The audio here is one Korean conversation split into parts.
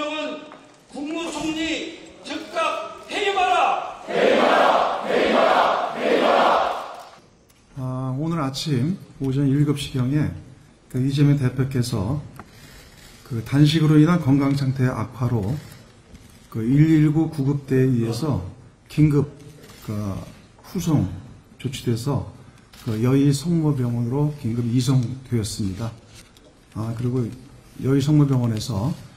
대통령은 국무총리 즉각 해임하라! 오늘 아침 오전 7시경에 이재명 대표께서 단식으로 인한 건강 상태 악화로 119 구급대에 의해서 긴급 후송 조치돼서 여의 성모병원으로 긴급 이송되었습니다. 그리고 여의 성모병원에서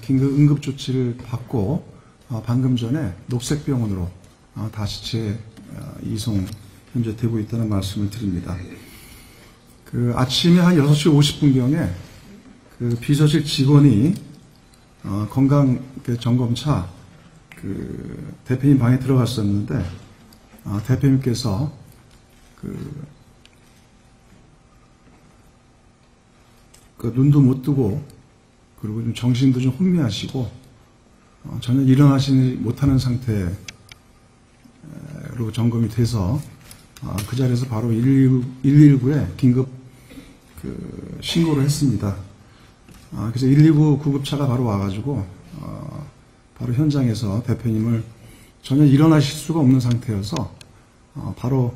긴급 응급 조치를 받고 방금 전에 녹색병원으로 다시 이송 현재 되고 있다는 말씀을 드립니다. 아침에 한 6시 50분경에 비서실 직원이 건강 점검차 대표님 방에 들어갔었는데 대표님께서 눈도 못 뜨고 그리고 좀 정신도 좀 혼미하시고 전혀 일어나지 못하는 상태로 점검이 돼서 그 자리에서 바로 119에 긴급 신고를 했습니다. 그래서 119 구급차가 바로 와가지고 바로 현장에서 대표님을 전혀 일어나실 수가 없는 상태여서 바로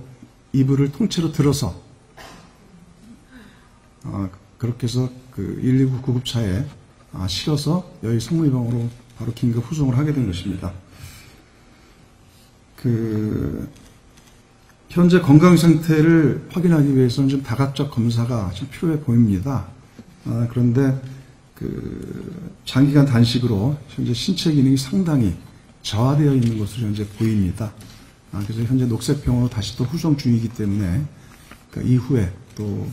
이불을 통째로 들어서 그렇게 해서 119 구급차에 실어서 여의 성모병원으로 바로 긴급 후송을 하게 된 것입니다. 현재 건강 상태를 확인하기 위해서는 좀 다각적 검사가 좀 필요해 보입니다. 그런데 장기간 단식으로 현재 신체 기능이 상당히 저하되어 있는 것으로 현재 보입니다. 그래서 현재 녹색병원으로 다시 또 후송 중이기 때문에 이후에 또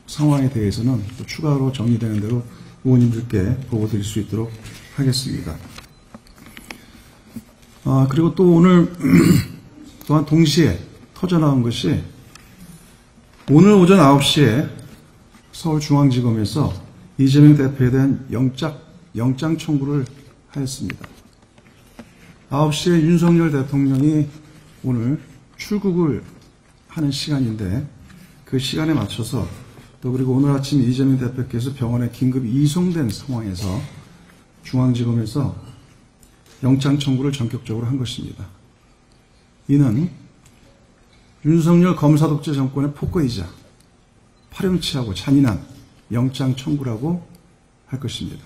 상황에 대해서는 또 추가로 정리되는 대로 의원님들께 보고 드릴 수 있도록 하겠습니다. 그리고 또 오늘 또한 동시에 터져나온 것이 오늘 오전 9시에 서울중앙지검에서 이재명 대표에 대한 영장 청구를 하였습니다. 9시에 윤석열 대통령이 오늘 출국을 하는 시간인데 그 시간에 맞춰서 또 그리고 오늘 아침 이재명 대표께서 병원에 긴급 이송된 상황에서 중앙지검에서 영장 청구를 전격적으로 한 것입니다. 이는 윤석열 검사 독재 정권의 폭거이자 파렴치하고 잔인한 영장 청구라고 할 것입니다.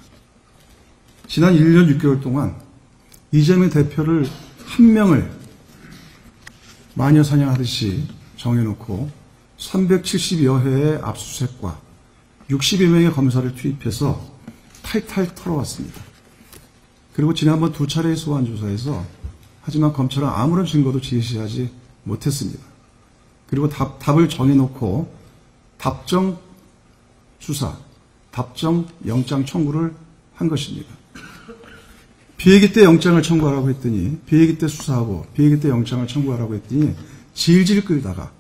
지난 1년 6개월 동안 이재명 대표를 한 명을 마녀 사냥하듯이 정해놓고 370여 회의 압수수색과 60여 명의 검사를 투입해서 탈탈 털어왔습니다. 그리고 지난번 2차례의 소환 조사에서 하지만 검찰은 아무런 증거도 제시하지 못했습니다. 그리고 답을 정해놓고 답정 수사, 답정 영장 청구를 한 것입니다. 비회기 때 영장을 청구하라고 했더니 비회기 때 수사하고 비회기 때 영장을 청구하라고 했더니 질질 끌다가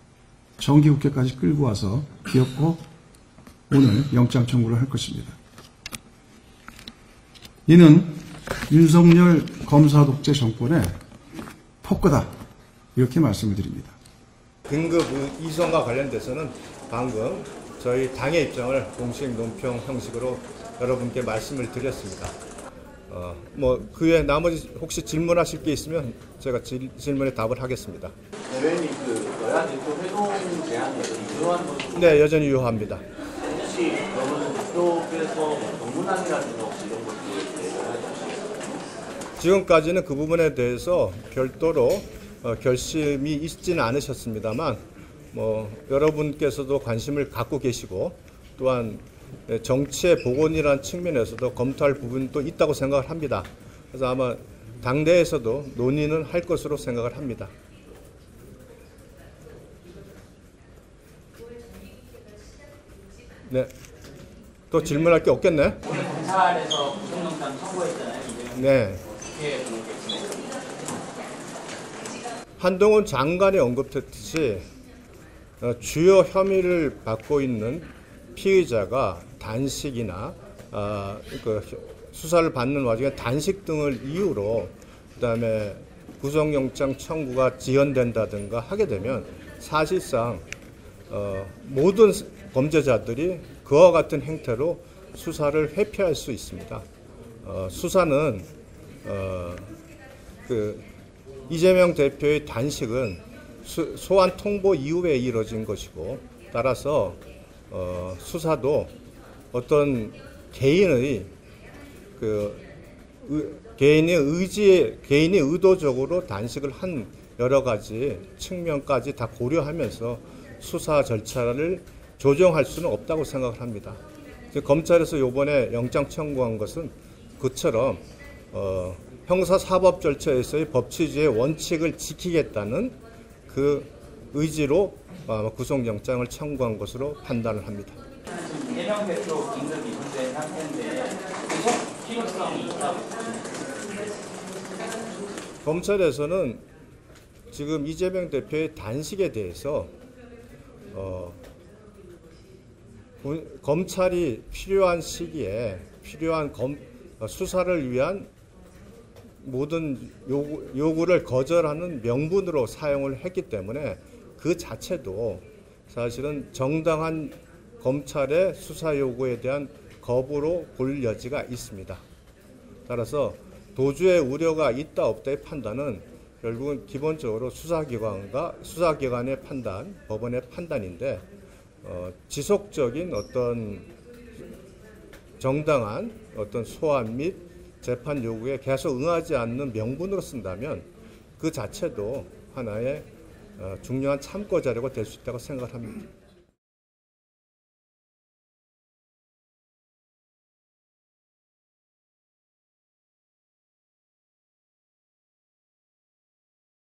정기국회까지 끌고 와서 기었고 오늘 영장 청구를 할 것입니다. 이는 윤석열 검사 독재 정권의 폭거다 이렇게 말씀을 드립니다. 긴급 이송과 관련돼서는 방금 저희 당의 입장을 공식 논평 형식으로 여러분께 말씀을 드렸습니다. 그 외에 나머지 혹시 질문하실 게 있으면 제가 질문에 답을 하겠습니다. 대변인 여야 대표 회동 제안이 유효한 것으로? 네, 여전히 유효합니다. 혹시 그러면 대표께서 정문안이라든가 혹시 이런 것들에 대해서 지금까지는 그 부분에 대해서 별도로 결심이 있지는 않으셨습니다만 여러분께서도 관심을 갖고 계시고 또한 정치의 복원이라는 측면에서도 검토할 부분도 있다고 생각을 합니다. 그래서 아마 당내에서도 논의는 할 것으로 생각을 합니다. 네. 또 질문할 게 없겠네? 오늘 검찰에서 구속영장 청구했잖아요. 네. 어떻게 보겠습니까? 한동훈 장관이 언급했듯이 주요 혐의를 받고 있는 피의자가 단식이나 수사를 받는 와중에 단식 등을 이유로 그다음에 구속영장 청구가 지연된다든가 하게 되면 사실상 모든 범죄자들이 그와 같은 행태로 수사를 회피할 수 있습니다. 수사는 이재명 대표의 단식은 소환 통보 이후에 이루어진 것이고, 따라서 수사도 어떤 개인이 개인이 의도적으로 단식을 한 여러 가지 측면까지 다 고려하면서 수사 절차를 조정할 수는 없다고 생각을 합니다. 검찰에서 이번에 영장 청구한 것은 그처럼 형사사법 절차에서의 법치주의 원칙을 지키겠다는 그 의지로 구속영장을 청구한 것으로 판단을 합니다. 이재명 대표 긴급 이송된 상태인데 구속 필요성이 있다고 검찰에서는 지금 이재명 대표의 단식에 대해서 검찰이 필요한 시기에 필요한 수사를 위한 모든 요구를 거절하는 명분으로 사용을 했기 때문에 그 자체도 사실은 정당한 검찰의 수사 요구에 대한 거부로 볼 여지가 있습니다. 따라서 도주의 우려가 있다 없다의 판단은 결국은 기본적으로 수사기관의 판단, 법원의 판단인데 지속적인 어떤 정당한 어떤 소환 및 재판 요구에 계속 응하지 않는 명분으로 쓴다면 그 자체도 하나의 중요한 참고 자료가 될 수 있다고 생각합니다.